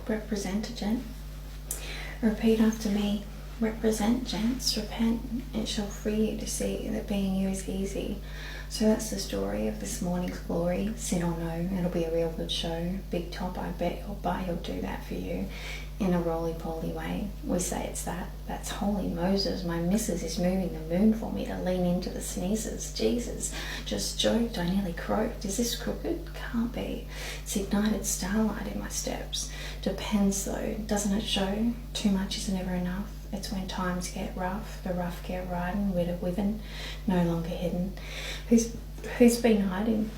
Representergent. Repeat after me. Represent, gents, repent, it shall free you to see that being you is easy. So that's the story of this morning's glory. Sin or no, it'll be a real good show. Big top, I bet he'll do that for you in a roly-poly way. We say it's that. That's holy Moses. My missus is moving the moon for me to lean into the sneezes. Jesus, just joked, I nearly croaked. Is this crooked? Can't be. It's ignited starlight in my steps. Depends though, doesn't it show? Too much isn't ever enough. It's when times get rough, the rough get riding, widow wiven, no longer hidden. Who's been hiding?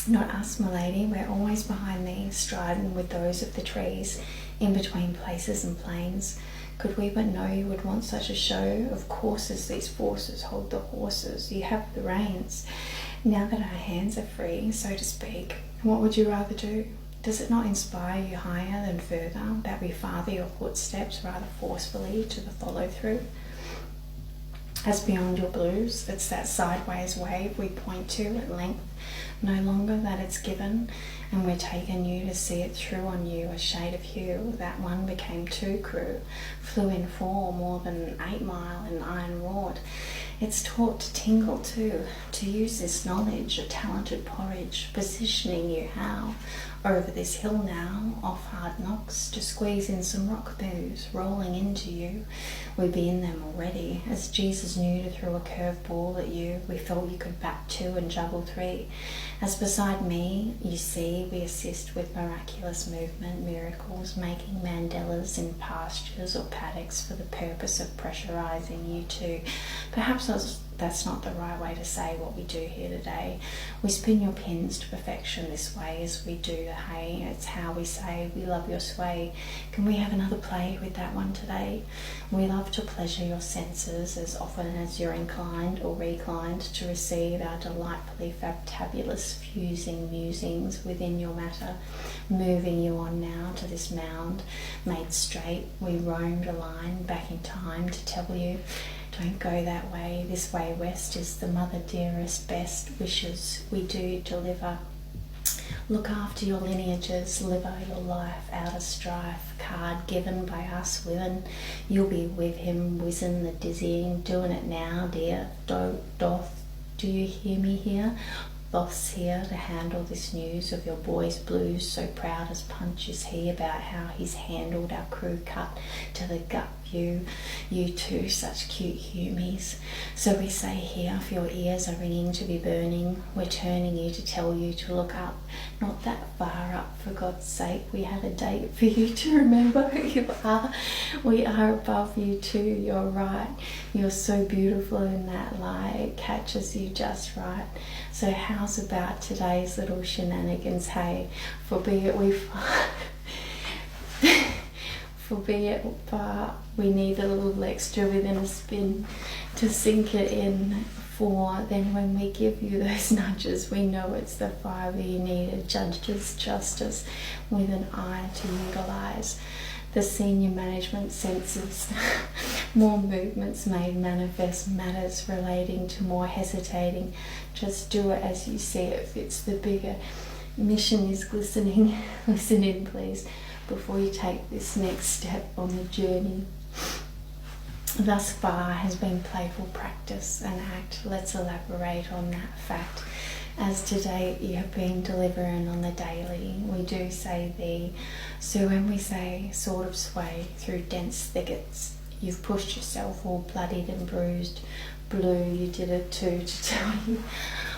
Not us, my lady, we're always behind thee, striding with those of the trees, in between places and plains. Could we but know you would want such a show? Of courses these forces hold the horses, you have the reins. Now that our hands are free, so to speak, what would you rather do? Does it not inspire you higher than further, that we father your footsteps rather forcefully to the follow-through? As beyond your blues, it's that sideways wave we point to at length, no longer that it's given, and we're taking you to see it through on you, a shade of hue. That one became two crew, flew in 4 more than 8 mile in iron wrought. It's taught to tingle too, to use this knowledge, a talented porridge, positioning you how, over this hill now, off hard knocks, to squeeze in some rock moves, rolling into you. We be in them already, as Jesus knew to throw a curved ball at you, we felt you could bat 2 and juggle 3. As beside me, you see, we assist with miraculous movement, miracles, making Mandelas in pastures or paddocks for the purpose of pressurizing you too. Perhaps that's not the right way to say what we do here today. We spin your pins to perfection this way as we do the hay. It's how we say, we love your sway. Can we have another play with that one today? We love to pleasure your senses as often as you're inclined or reclined to receive our delightfully fantabulous fusing musings within your matter, moving you on now to this mound made straight. We roamed a line back in time to tell you, don't go that way, this way west is the mother dearest, best wishes we do deliver. Look after your lineages, liver your life out of strife, card given by us women, you'll be with him, whizzing the dizzying, doing it now, dear, do you hear me here? Boss here to handle this news of your boy's blues, so proud as punch is he about how he's handled our crew cut to the gut view. You two, such cute humies. So we say here, if your ears are ringing to be burning, we're turning you to tell you to look up, not that far up, for God's sake. We have a date for you to remember who you are. We are above you too, you're right. You're so beautiful in that light, it catches you just right. So how's about today's little shenanigans, hey? For be it far, we need a little extra within a spin to sink it in. For then when we give you those nudges, we know it's the fibre you need, a judge's justice with an eye to utilise. The senior management senses more movements made manifest, matters relating to more hesitating. Just do it as you see it fits. The bigger mission is glistening. Listen in, please, before you take this next step on the journey. Thus far has been playful practice and act. Let's elaborate on that fact. As to date you have been delivering on the daily, we do say thee. So when we say sort of sway through dense thickets, you've pushed yourself all bloodied and bruised. Blue, you did it too, to tell you.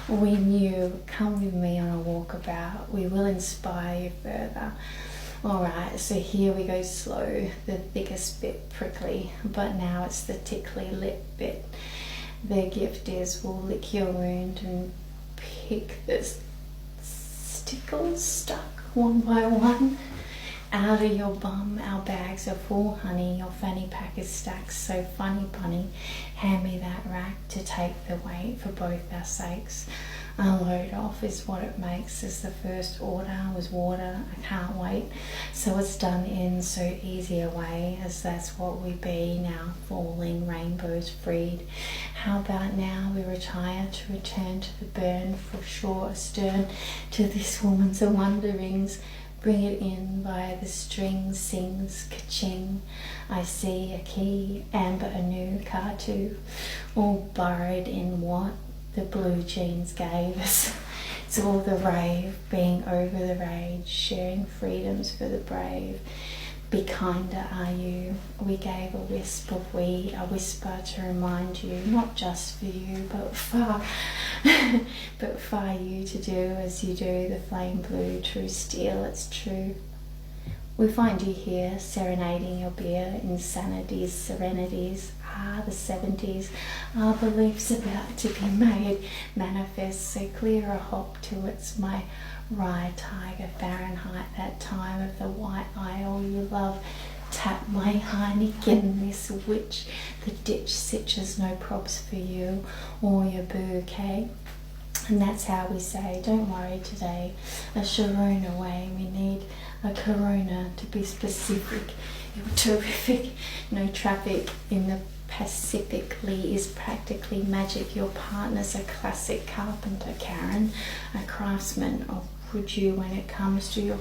We knew, come with me on a walkabout, we will inspire you further. Alright, so here we go slow, the thickest bit prickly, but now it's the tickly lip bit. Their gift is we'll lick your wound and pick the stickles stuck one by one out of your bum. Our bags are full, honey, your fanny pack is stacked, so funny bunny, hand me that rack to take the weight for both our sakes. A load off is what it makes, as the first order was water, I can't wait, so it's done in so easy a way, as that's what we be now, falling rainbows freed. How about now we retire to return to the burn, for sure astern to this woman's wonderings, Bring it in via the string, sings ka-ching. I see a key, amber a new car too, all burrowed in what the blue jeans gave us. It's all the rave, being over the rage, sharing freedoms for the brave. Be kinder, are you? We gave a wisp of we, a whisper to remind you, not just for you, but for you to do as you do. The flame blue, true steel, it's true. We find you here, serenading your beer, insanities, serenities. The 70s, our beliefs about to be made manifest, so clear a hop to it's my rye tiger Fahrenheit, that time of the white isle you love. Tap my Heineken, this witch, the ditch sitches, no props for you or your bouquet. And that's how we say, don't worry today, a Sharon away, we need a Corona to be specific. You're terrific, no traffic in the Pacifically is practically magic. Your partner's a classic carpenter, Karen, a craftsman of would you when it comes to your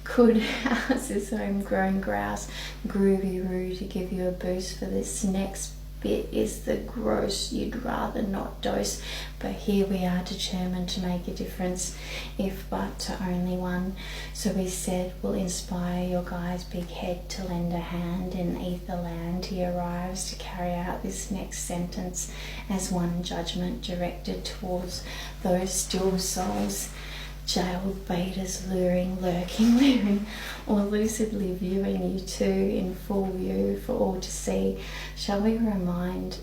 good house is homegrown grouse, groovy roo to give you a boost for this next bit is the gross you'd rather not dose, but here we are determined to make a difference, if but to only one. So we said we'll inspire your guy's big head to lend a hand in ether land. He arrives to carry out this next sentence as one judgment directed towards those still souls, jailed betas luring, lurking, leering, or lucidly viewing you two in full view for all to see. Shall we rewind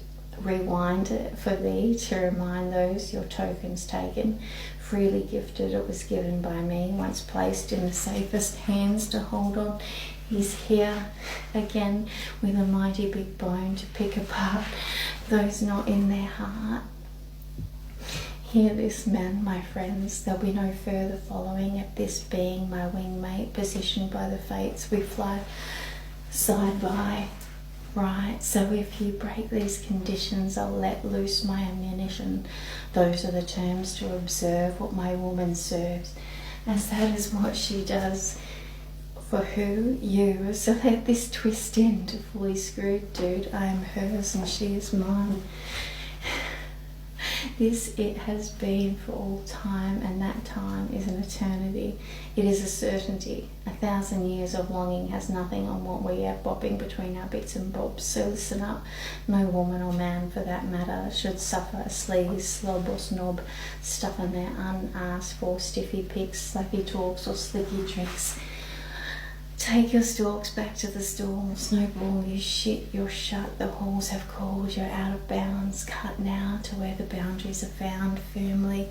it for thee to remind those your tokens taken, freely gifted, it was given by me, once placed in the safest hands to hold on. He's here again with a mighty big bone to pick apart those not in their heart. Hear this man, my friends, there'll be no further following of this being my wingmate, positioned by the fates. We fly side by, right? So if you break these conditions, I'll let loose my ammunition. Those are the terms to observe what my woman serves, as that is what she does. For who? You. So let this twist in to fully screwed, dude. I am hers and she is mine. This it has been for all time, and that time is an eternity. It is a certainty. 1,000 years of longing has nothing on what we have bobbing between our bits and bobs. So listen up. No woman or man, for that matter, should suffer a sleaze, slob or snob, stuffing their unasked for stiffy picks, slappy talks or slicky drinks. Take your stalks back to the stall, snowball, you shit, you're shut, the halls have called, you're out of bounds, cut now to where the boundaries are found firmly.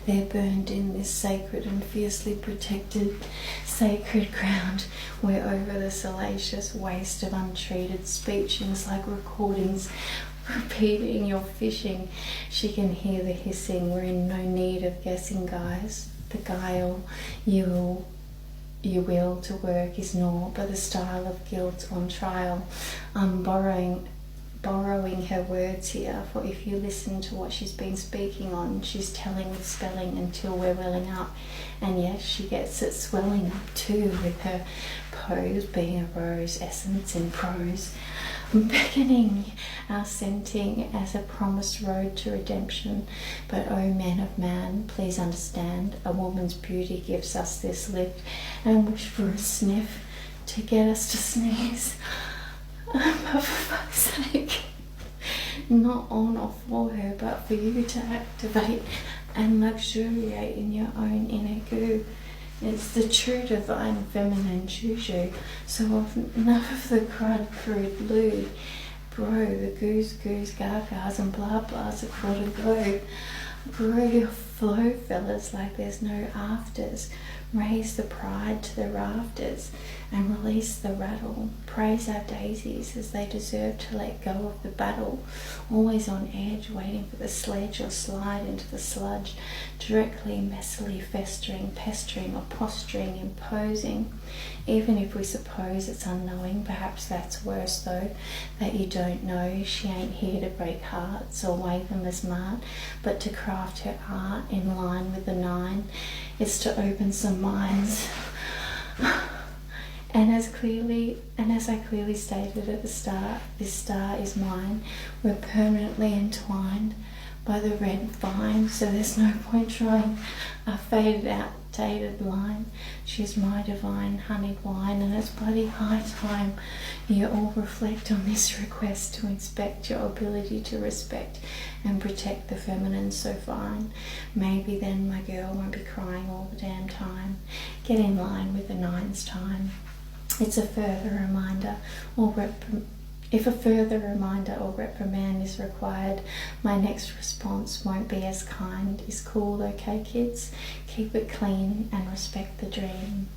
They're burned in this sacred and fiercely protected sacred ground, where over the salacious waste of untreated speechings like recordings repeating your fishing, she can hear the hissing. We're in no need of guessing, guys. The guile you will to work is naught but the style of guilt on trial. I'm borrowing her words here, for if you listen to what she's been speaking on, she's telling with spelling until we're welling up, and yes, she gets it swelling up too, with her pose being a rose, essence in prose, beckoning our scenting as a promised road to redemption. But oh men of man, please understand, a woman's beauty gives us this lift and wish for a sniff to get us to sneeze. But for fuck's sake, not on or for her, but for you to activate and luxuriate in your own inner goo. It's the true divine feminine juju. So enough of the crud, crude lewd. Bro, the goose, gagas and blah blahs across the globe. Grow your flow, fellas, like there's no afters. Raise the pride to the rafters and release the rattle. Praise our daisies as they deserve to let go of the battle. Always on edge, waiting for the sledge or slide into the sludge. Directly, messily festering, pestering or posturing, imposing. Even if we suppose it's unknowing, perhaps that's worse though, that you don't know. She ain't here to break hearts or weigh them as mart, but to craft her art in line with the nine. It's to open some minds. And as I clearly stated at the start, this star is mine. We're permanently entwined by the red vine, so there's no point trying a faded outdated line. She's my divine honeyed wine, and it's bloody high time you all reflect on this request to inspect your ability to respect and protect the feminine so fine. Maybe then my girl won't be crying all the damn time. Get in line with the nine's time. It's a further reminder, if a further reminder or reprimand is required, my next response won't be as kind. Is cool, okay, kids? Keep it clean and respect the dream.